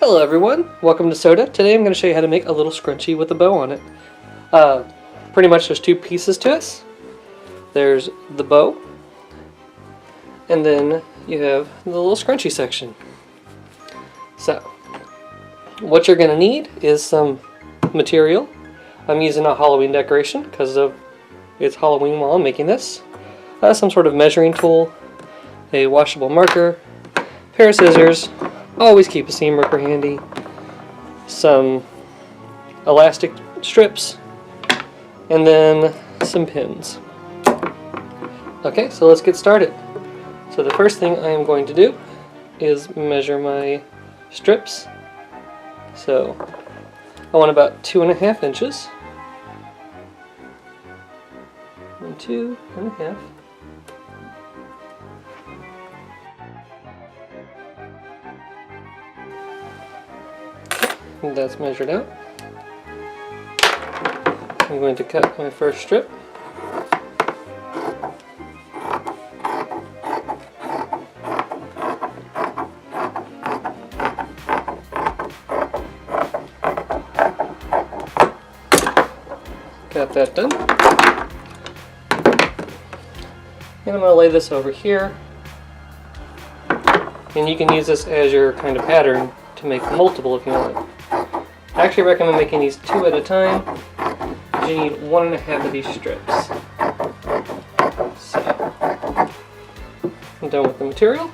Hello everyone, welcome to SewDuh. Today I'm going to show you how to make a little scrunchie with a bow on it. Pretty much there's two pieces to this. There's the bow, and then you have the little scrunchie section. So, what you're going to need is some material. I'm using a Halloween decoration because it's Halloween while I'm making this. Some sort of measuring tool, a washable marker, pair of scissors. Always keep a seam ripper handy, some elastic strips, and then some pins. Okay, so let's get started. So the first thing I am going to do is measure my strips. So I want about 2.5 inches. 2.5. That's measured out. I'm going to cut my first strip. Got that done. And I'm going to lay this over here. And you can use this as your kind of pattern to make multiple if you want. I actually recommend making these 2 at a time, because you need 1.5 of these strips. So, I'm done with the material.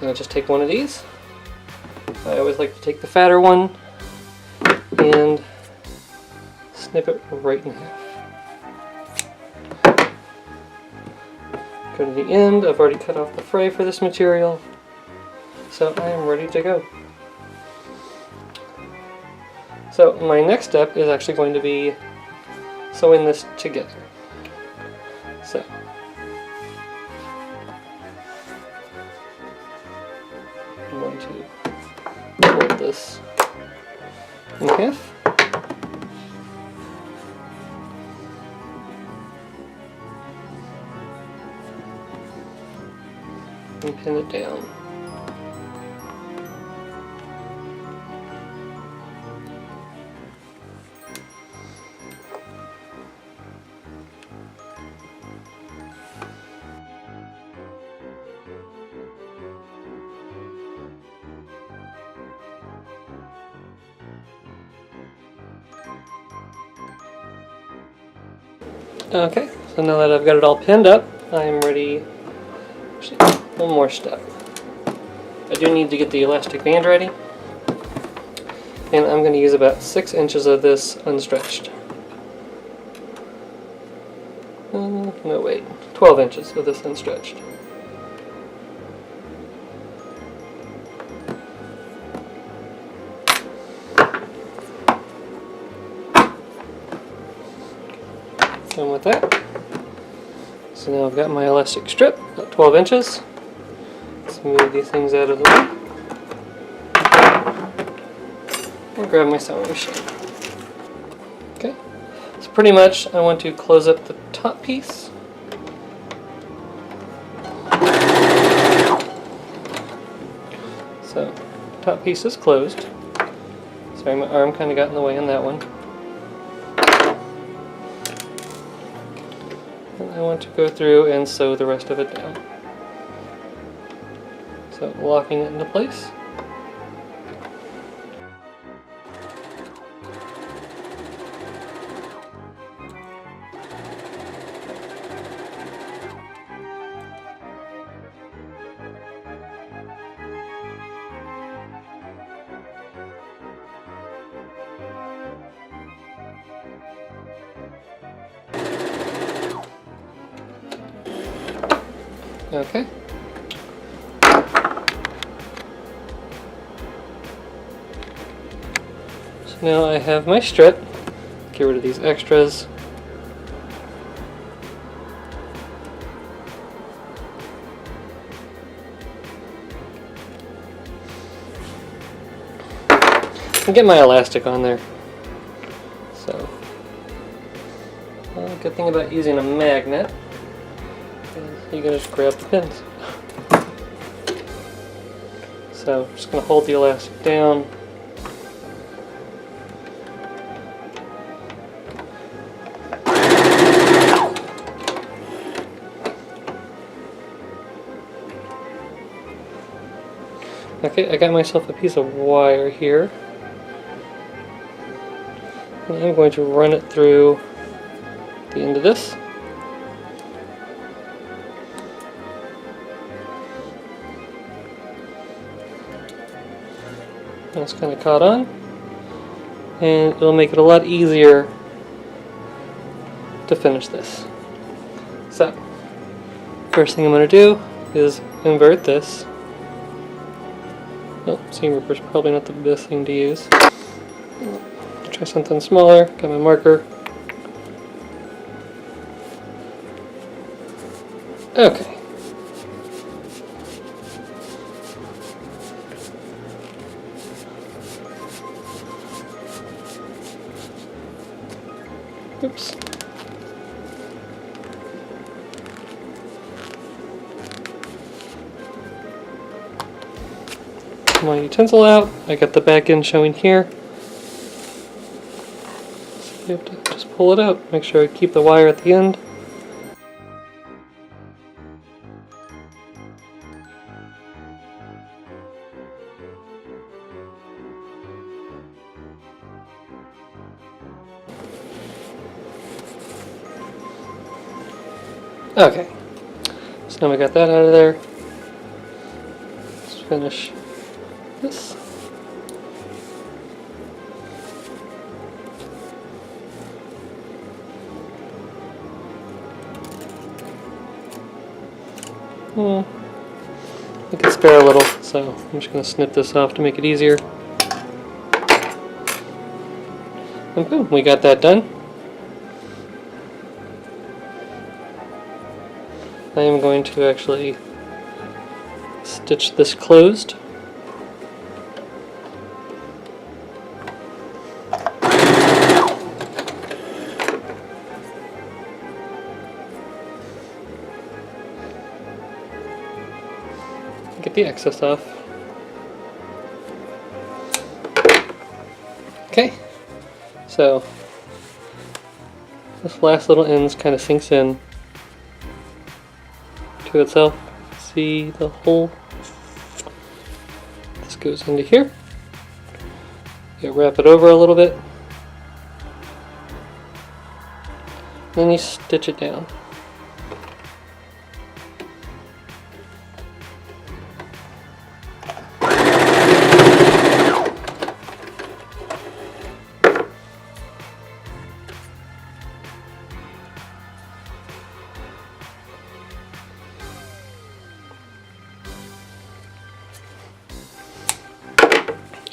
I'll just take one of these. I always like to take the fatter one and snip it right in half. Go to the end. I've already cut off the fray for this material. So I am ready to go. So my next step is actually going to be sewing this together. So I'm going to fold this in half. And pin it down. Okay, so now that I've got it all pinned up, I'm ready. Actually, one more step. I do need to get the elastic band ready, and I'm going to use about 6 inches of this unstretched. No wait, 12 inches of this unstretched. Done with that. So now I've got my elastic strip, about 12 inches. Let's move these things out of the way. And grab my sewing machine. Okay. So pretty much I want to close up the top piece. So top piece is closed. Sorry, my arm kind of got in the way on that one. I want to go through and sew the rest of it down. So locking it into place. Okay. So now I have my strip. Get rid of these extras. And get my elastic on there. So, good thing about using a magnet is you can just grab the pins. So I'm just going to hold the elastic down. Okay, I got myself a piece of wire here. And I'm going to run it through the end of this. That's kind of caught on, and it'll make it a lot easier to finish this. So, first thing I'm going to do is invert this. Oh, seam ripper's probably not the best thing to use. Try something smaller. Got my marker. Okay. Oops. My utensil out. I got the back end showing here. So you have to just pull it out. Make sure I keep the wire at the end. Okay, so now we got that out of there. Let's finish this. I can spare a little, so I'm just going to snip this off to make it easier. And boom, we got that done. I am going to actually stitch this closed. Get the excess off. Okay, so this last little end kind of sinks in to itself. See the hole? This goes into here. You wrap it over a little bit. Then you stitch it down.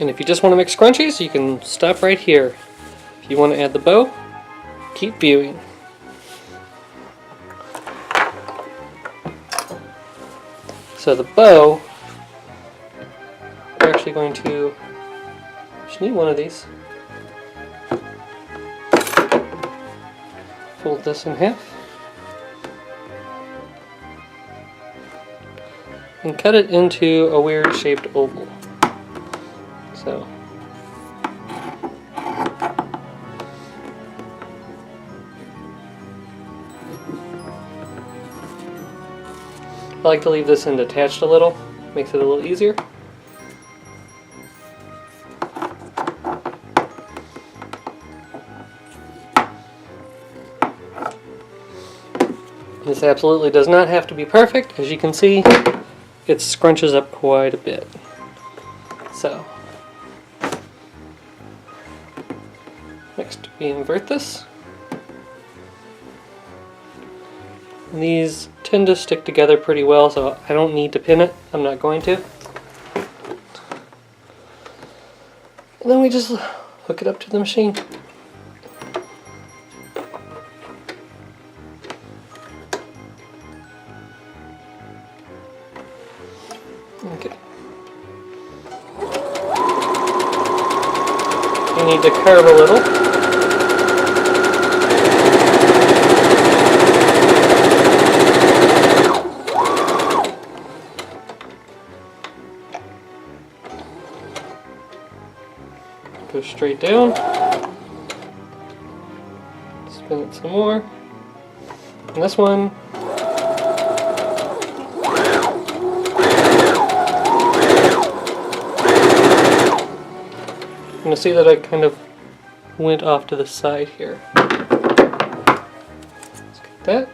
And if you just want to make scrunchies, you can stop right here. If you want to add the bow, keep viewing. So the bow, we're actually going to just need one of these. Fold this in half. And cut it into a weird shaped oval. So I like to leave this end attached a little, makes it a little easier. This absolutely does not have to be perfect. As you can see, it scrunches up quite a bit. So next, we invert this. And these tend to stick together pretty well, so I don't need to pin it. I'm not going to. And then we just hook it up to the machine. Okay. You need to curve a little. Go straight down. Spin it some more. And this one, I'm going to see that I kind of went off to the side here. Let's get that.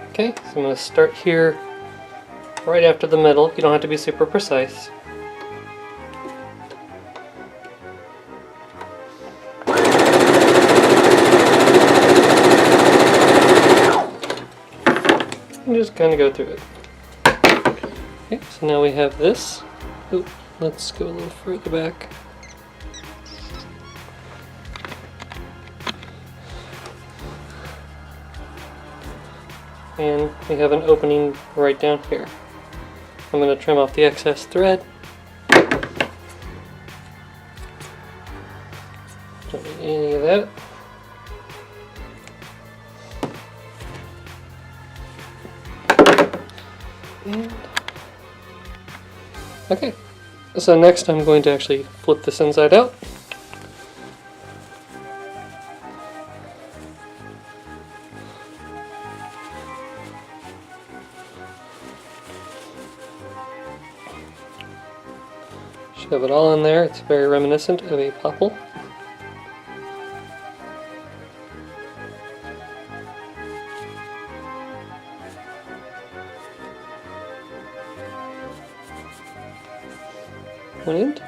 Okay, so I'm going to start here right after the middle. You don't have to be super precise. And just kind of go through it. Okay, so now we have this. Ooh, let's go a little further back. And we have an opening right down here. I'm going to trim off the excess thread. Don't need any of that. And okay, so next I'm going to actually flip this inside out. Shove it all in there. It's very reminiscent of a popple. One end.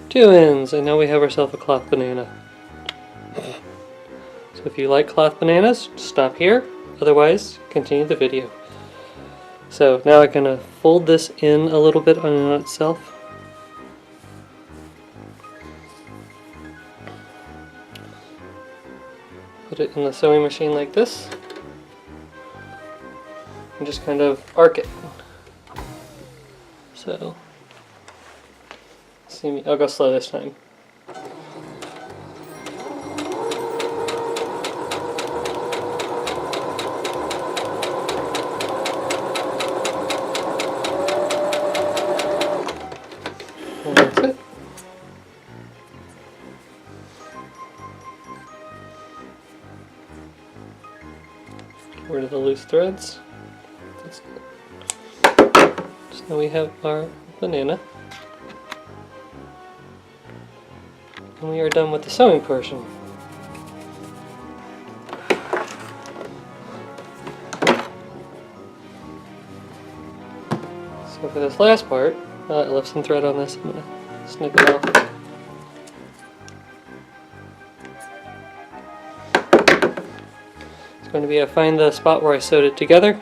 Two ends, and now we have ourselves a cloth banana. So if you like cloth bananas, stop here. Otherwise, continue the video. So now I'm going to fold this in a little bit on itself. Put it in the sewing machine like this. And just kind of arc it. So, see me, I'll go slow this time. And that's it. Get rid of the loose threads. That's good. So now we have our banana. And we are done with the sewing portion. So for this last part, I left some thread on this. I'm going to snip it off. It's going to be, I find the spot where I sewed it together.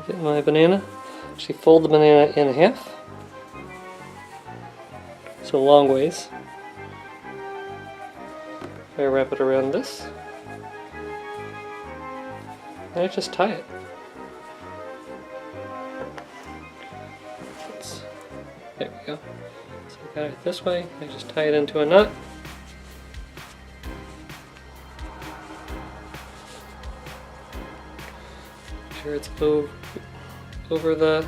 Get my banana. Actually fold the banana in half. So long ways. I wrap it around this. And I just tie it. There we go. So I got it this way. I just tie it into a knot. Make sure it's over the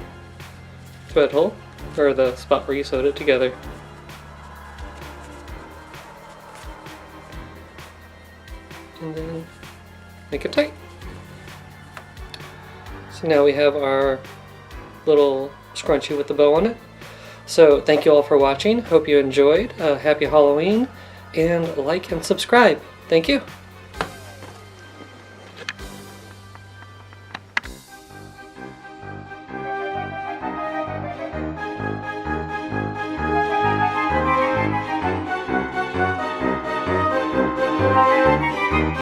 thread hole, or the spot where you sewed it together. And then make it tight. So now we have our little scrunchie with the bow on it. So thank you all for watching. Hope you enjoyed. Happy Halloween, and like and subscribe. Thank you.